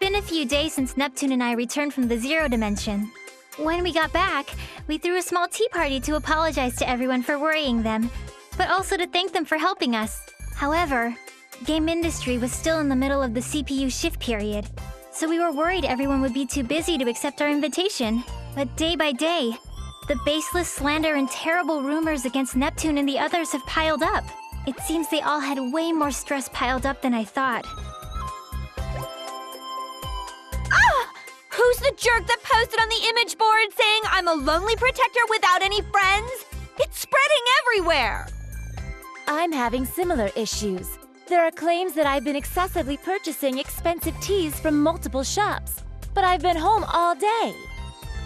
been a few days since Neptune and I returned from the Zero Dimension. When we got back, we threw a small tea party to apologize to everyone for worrying them, but also to thank them for helping us. However, Gamindustri was still in the middle of the CPU shift period, so we were worried everyone would be too busy to accept our invitation. But day by day, the baseless slander and terrible rumors against Neptune and the others have piled up. It seems they all had way more stress piled up than I thought. Who's the jerk that posted on the image board saying I'm a lonely protector without any friends? It's spreading everywhere! I'm having similar issues. There are claims that I've been excessively purchasing expensive teas from multiple shops, but I've been home all day.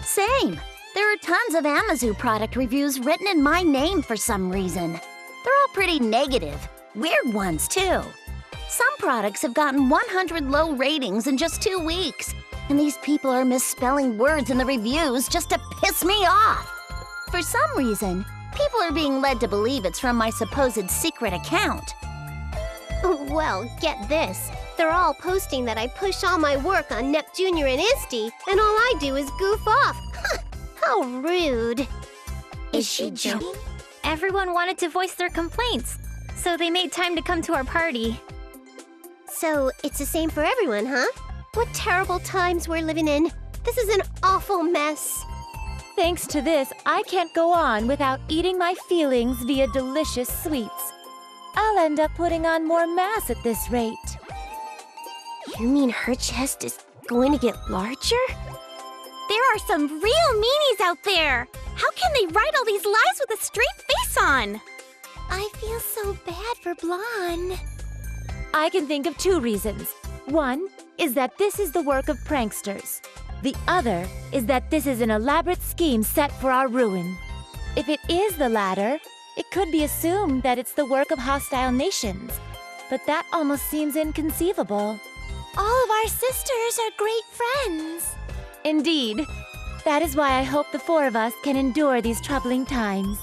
Same. There are tons of Amazu product reviews written in my name for some reason. They're all pretty negative. Weird ones, too. Some products have gotten 100 low ratings in just 2 weeks. And these people are misspelling words in the reviews just to piss me off. For some reason, people are being led to believe it's from my supposed secret account. Well, get this. They're all posting that I push all my work on Nep Jr. and Isti, and all I do is goof off. How rude. Is she joking? Everyone wanted to voice their complaints, so they made time to come to our party. So, it's the same for everyone, huh? What terrible times we're living in. This is an awful mess. Thanks to this, I can't go on without eating my feelings via delicious sweets. I'll end up putting on more mass at this rate. You mean her chest is going to get larger? There are some real meanies out there! How can they write all these lies with a straight face on? I feel so bad for Blonde. I can think of 2 reasons. One is that this is the work of pranksters. The other is that this is an elaborate scheme set for our ruin. If it is the latter, it could be assumed that it's the work of hostile nations. But that almost seems inconceivable. All of our sisters are great friends. Indeed. That is why I hope the 4 of us can endure these troubling times.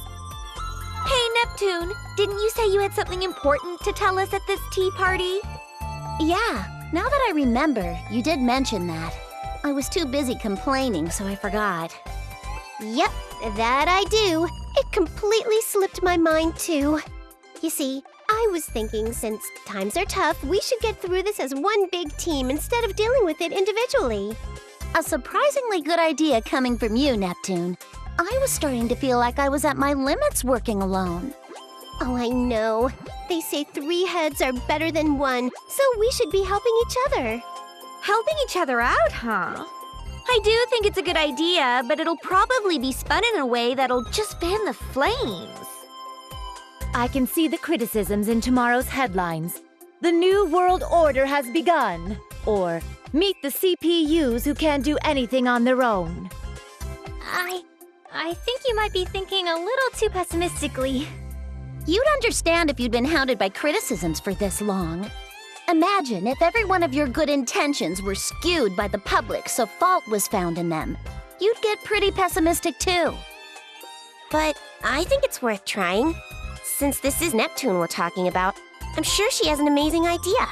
Hey, Neptune, didn't you say you had something important to tell us at this tea party? Yeah, now that I remember, you did mention that. I was too busy complaining, so I forgot. Yep, that I do. It completely slipped my mind, too. You see, I was thinking since times are tough, we should get through this as one big team instead of dealing with it individually. A surprisingly good idea coming from you, Neptune. I was starting to feel like I was at my limits working alone. Oh, I know. They say 3 heads are better than 1, so we should be helping each other. Helping each other out, huh? I do think it's a good idea, but it'll probably be spun in a way that'll just fan the flames. I can see the criticisms in tomorrow's headlines. The New World Order has begun. Or, meet the CPUs who can't do anything on their own. I think you might be thinking a little too pessimistically. You'd understand if you'd been hounded by criticisms for this long. Imagine if every one of your good intentions were skewed by the public so fault was found in them. You'd get pretty pessimistic too. But I think it's worth trying. Since this is Neptune we're talking about, I'm sure she has an amazing idea.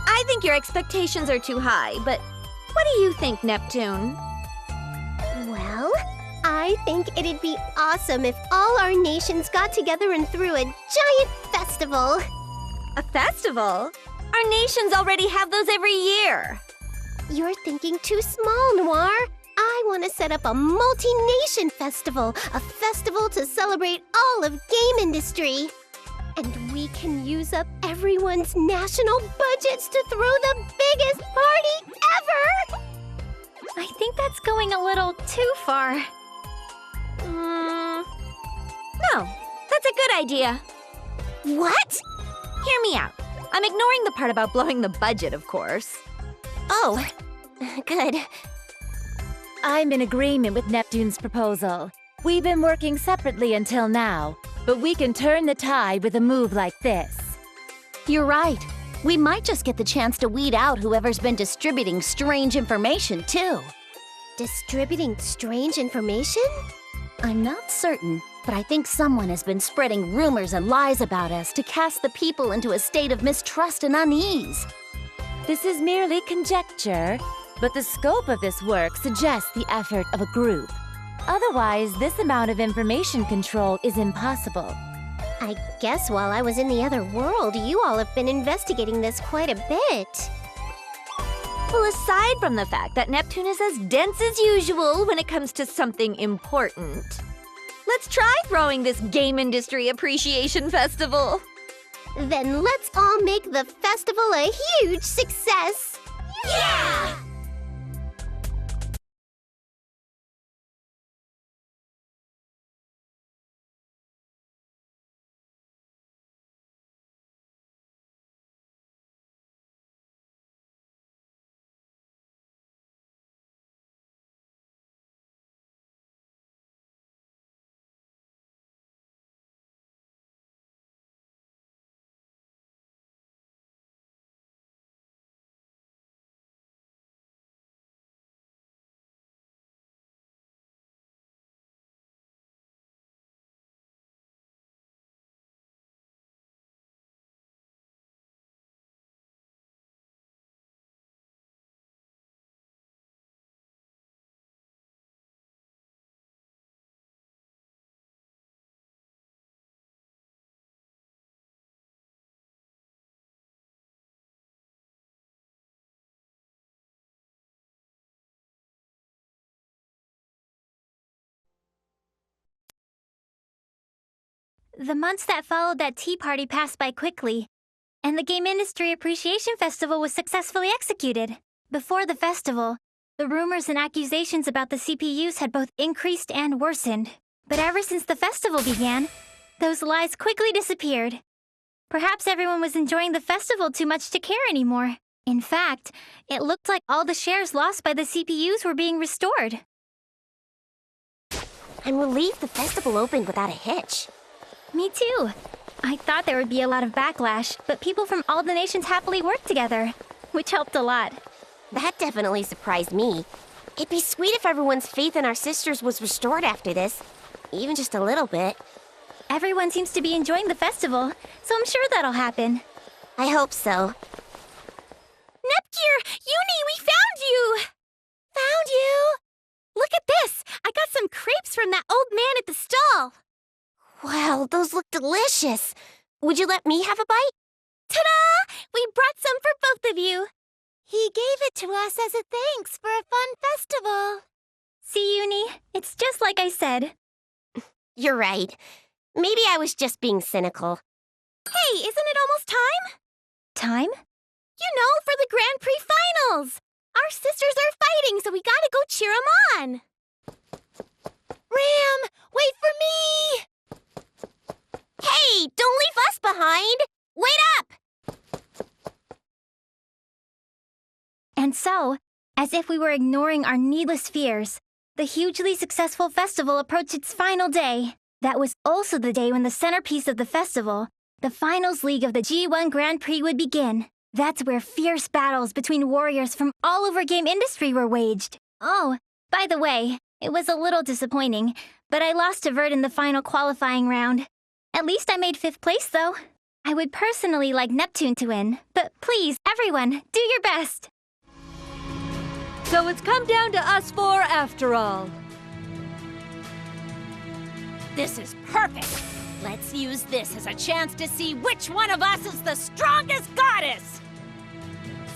I think your expectations are too high, but what do you think, Neptune? Well, I think it'd be awesome if all our nations got together and threw a giant festival. A festival? Our nations already have those every year. You're thinking too small, Noir. I want to set up a multi-nation festival, a festival to celebrate all of Gamindustri. And we can use up everyone's national budgets to throw the biggest party ever! I think that's going a little too far. No, that's a good idea. What? Hear me out. I'm ignoring the part about blowing the budget, of course. Oh, good. I'm in agreement with Neptune's proposal. We've been working separately until now, but we can turn the tide with a move like this. You're right. We might just get the chance to weed out whoever's been distributing strange information, too. Distributing strange information? I'm not certain, but I think someone has been spreading rumors and lies about us to cast the people into a state of mistrust and unease. This is merely conjecture, but the scope of this work suggests the effort of a group. Otherwise, this amount of information control is impossible. I guess while I was in the other world, you all have been investigating this quite a bit. Well, aside from the fact that Neptune is as dense as usual when it comes to something important, let's try throwing this Game Industry Appreciation Festival. Then let's all make the festival a huge success! Yeah! The months that followed that tea party passed by quickly, and the Game Industry Appreciation Festival was successfully executed. Before the festival, the rumors and accusations about the CPUs had both increased and worsened. But ever since the festival began, those lies quickly disappeared. Perhaps everyone was enjoying the festival too much to care anymore. In fact, it looked like all the shares lost by the CPUs were being restored. I'm relieved the festival opened without a hitch. Me too. I thought there would be a lot of backlash, but people from all the nations happily worked together, which helped a lot. That definitely surprised me. It'd be sweet if everyone's faith in our sisters was restored after this. Even just a little bit. Everyone seems to be enjoying the festival, so I'm sure that'll happen. I hope so. Nepgear! Uni, we found you! Found you? Look at this! I got some crepes from that old man at the stall. Wow, those look delicious. Would you let me have a bite? Ta-da! We brought some for both of you. He gave it to us as a thanks for a fun festival. See, Uni? It's just like I said. You're right. Maybe I was just being cynical. Hey, isn't it almost time? Time? You know, for the Grand Prix finals. Our sisters are fighting, so we gotta go cheer 'em on. Ram, wait for me! Hey, don't leave us behind! Wait up! And so, as if we were ignoring our needless fears, the hugely successful festival approached its final day. That was also the day when the centerpiece of the festival, the finals league of the G1 Grand Prix, would begin. That's where fierce battles between warriors from all over game industry were waged. Oh, by the way, it was a little disappointing, but I lost to Vert in the final qualifying round. At least I made 5th place, though. I would personally like Neptune to win, but please, everyone, do your best. So it's come down to us four after all. This is perfect! Let's use this as a chance to see which one of us is the strongest goddess!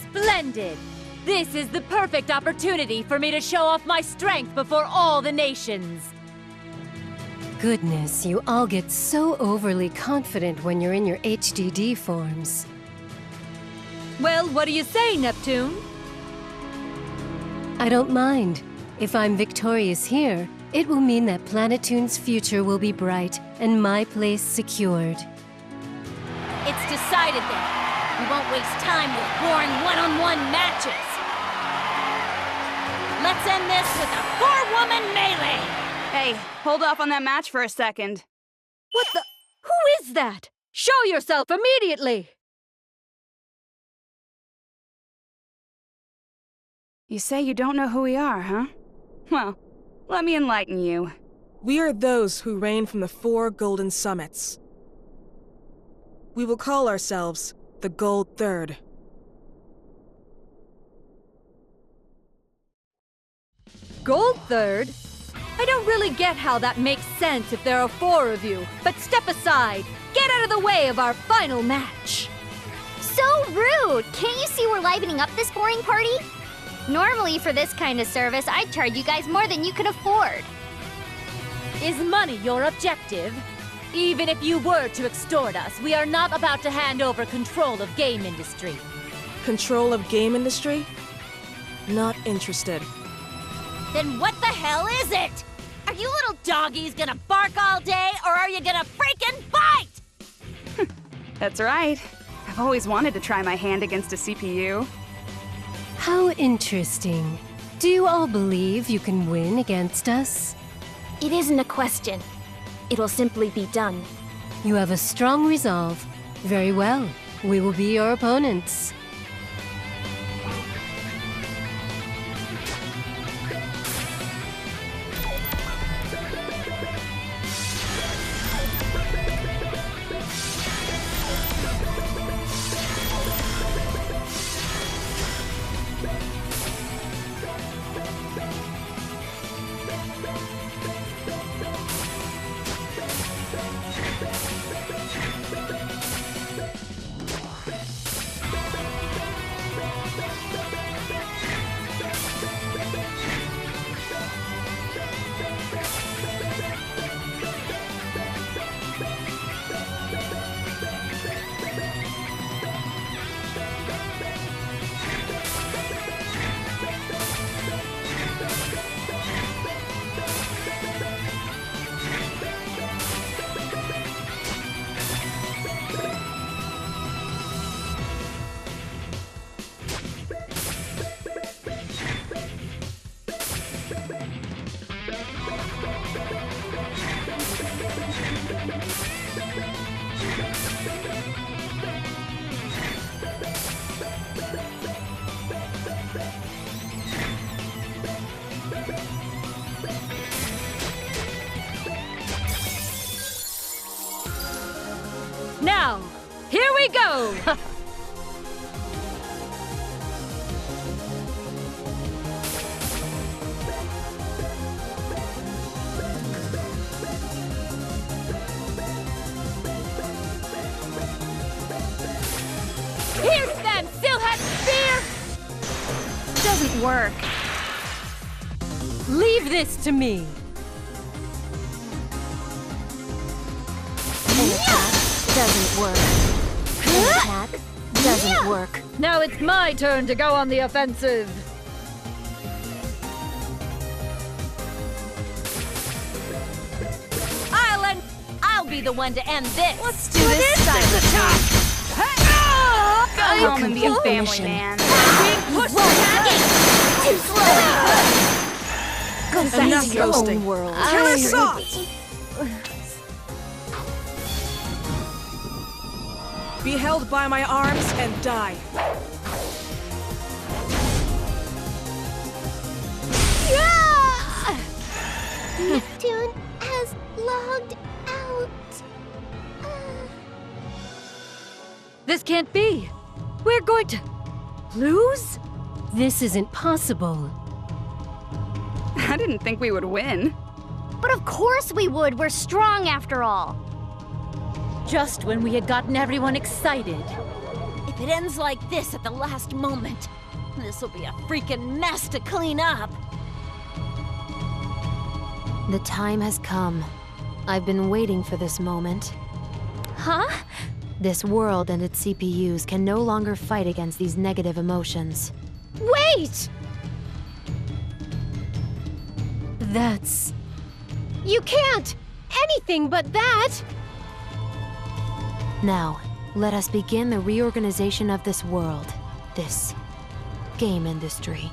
Splendid! This is the perfect opportunity for me to show off my strength before all the nations. Goodness, you all get so overly confident when you're in your HDD forms. Well, what do you say, Neptune? I don't mind. If I'm victorious here, it will mean that Planetoon's future will be bright and my place secured. It's decided then. We won't waste time with boring one-on-one matches. Let's end this with a 4-woman melee! Hey, hold off on that match for a second. What the? Who is that? Show yourself immediately! You say you don't know who we are, huh? Well, let me enlighten you. We are those who reign from the 4 golden summits. We will call ourselves the Gold Third. gold third? I don't really get how that makes sense if there are 4 of you. But step aside. Get out of the way of our final match. So rude! Can't you see we're livening up this boring party? Normally, for this kind of service, I'd charge you guys more than you could afford. Is money your objective? Even if you were to extort us, we are not about to hand over control of Gamindustri. Control of Gamindustri? Not interested. Then what the hell is it? Are you little doggies gonna bark all day, or are you gonna freaking bite? That's right. I've always wanted to try my hand against a CPU. How interesting. Do you all believe you can win against us? It isn't a question. It'll simply be done. You have a strong resolve. Very well. We will be your opponents. Now, here we go! Pierce them, Silhat Spear! Doesn't work. Leave this to me. An attack doesn't work. An attack doesn't work. Now it's my turn to go on the offensive. I'll be the one to end this. Let's do this silently. Go home and be a family man. Too slow. Go back Enough to your roasting. own world. Be held by my arms and die. Neptune has logged out. This can't be. We're going to lose? This isn't possible. I didn't think we would win. But of course we would. We're strong after all. Just when we had gotten everyone excited. If it ends like this at the last moment, this'll be a freaking mess to clean up. The time has come. I've been waiting for this moment. Huh? This world and its CPUs can no longer fight against these negative emotions. Wait! That's... You can't! Anything but that! Now, let us begin the reorganization of this world. This game industry.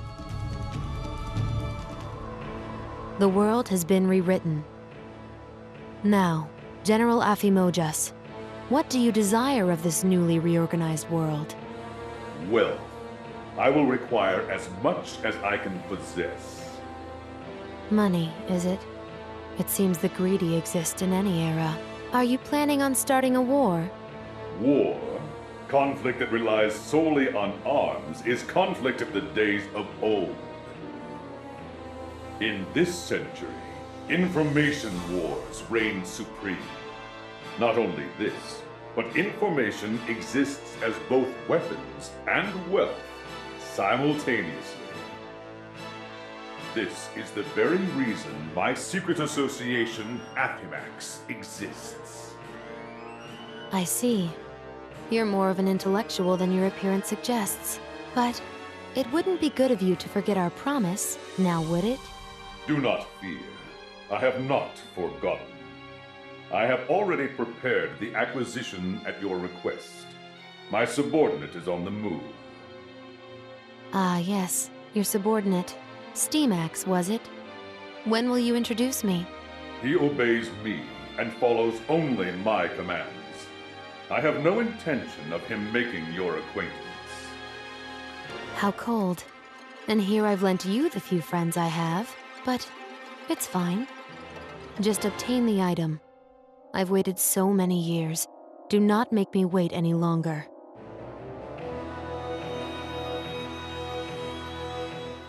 The world has been rewritten. Now, General Afimojas, what do you desire of this newly reorganized world? Well, I will require as much as I can possess. Money, is it? It seems the greedy exist in any era. Are you planning on starting a war? War, conflict that relies solely on arms, is conflict of the days of old. In this century, information wars reign supreme. Not only this, but information exists as both weapons and wealth simultaneously. This is the very reason my secret association, Athimax, exists. I see. You're more of an intellectual than your appearance suggests. But it wouldn't be good of you to forget our promise, now would it? Do not fear. I have not forgotten. I have already prepared the acquisition at your request. My subordinate is on the move. Ah, yes. Your subordinate. Steamax, was it? When will you introduce me? He obeys me and follows only my commands. I have no intention of him making your acquaintance. How cold. And here I've lent you the few friends I have, but it's fine. Just obtain the item. I've waited so many years. Do not make me wait any longer.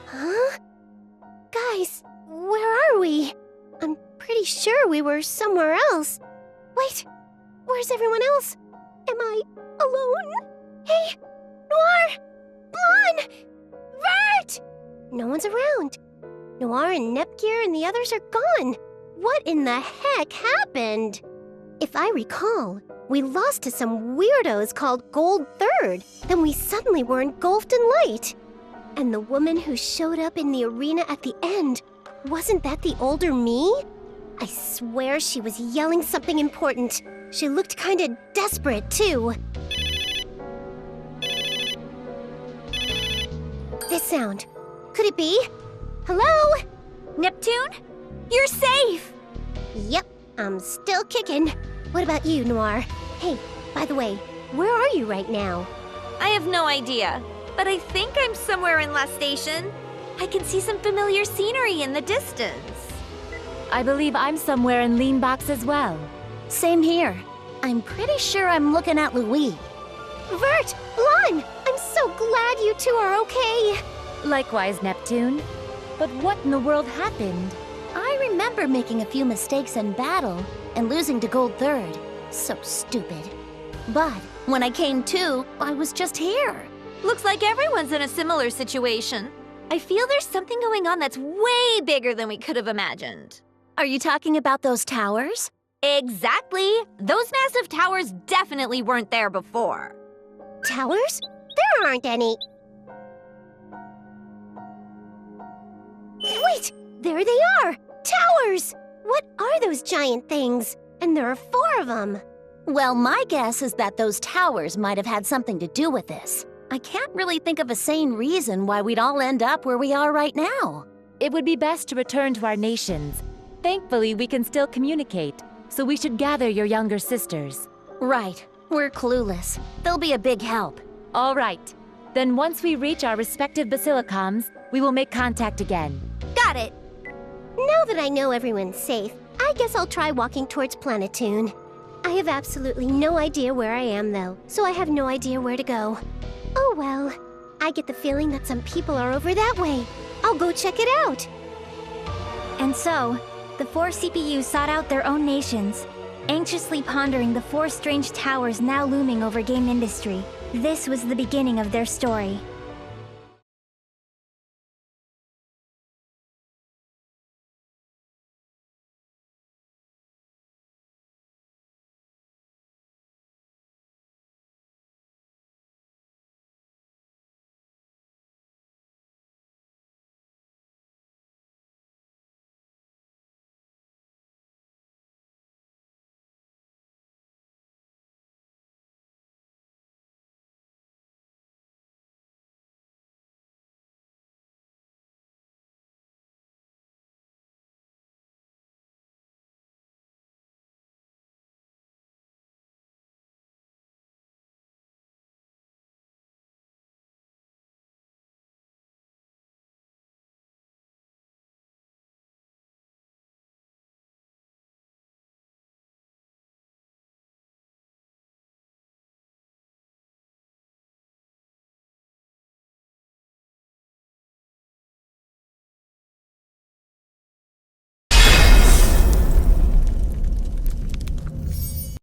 Huh? Guys, where are we? I'm pretty sure we were somewhere else. Wait, where's everyone else? Am I alone? Hey, Noir! Blonde! Vert! No one's around. Noir and Nepgear and the others are gone. What in the heck happened? If I recall, we lost to some weirdos called Gold Third. Then we suddenly were engulfed in light. And the woman who showed up in the arena at the end, wasn't that the older me? I swear she was yelling something important. She looked kinda desperate, too. This sound. Could it be? Hello? Neptune? You're safe! Yep, I'm still kicking. What about you, Noir? Hey, by the way, where are you right now? I have no idea, but I think I'm somewhere in La Station. I can see some familiar scenery in the distance. I believe I'm somewhere in Leanbox as well. Same here. I'm pretty sure I'm looking at Louis. Vert! Lon! I'm so glad you two are okay! Likewise, Neptune. But what in the world happened? I remember making a few mistakes in battle and losing to Gold Third. So stupid. But when I came to, I was just here. Looks like everyone's in a similar situation. I feel there's something going on that's way bigger than we could have imagined. Are you talking about those towers? Exactly! Those massive towers definitely weren't there before. Towers? There aren't any. Wait! There they are! Towers! What are those giant things? And there are 4 of them. Well, my guess is that those towers might have had something to do with this. I can't really think of a sane reason why we'd all end up where we are right now. It would be best to return to our nations. Thankfully, we can still communicate, so we should gather your younger sisters. Right. We're clueless. They'll be a big help. All right. Then once we reach our respective basilicums, we will make contact again. Got it! Now that I know everyone's safe, I guess I'll try walking towards Planetoon. I have absolutely no idea where I am, though, so I have no idea where to go. Oh well. I get the feeling that some people are over that way. I'll go check it out. And so, the 4 CPUs sought out their own nations, anxiously pondering the 4 strange towers now looming over game industry. This was the beginning of their story.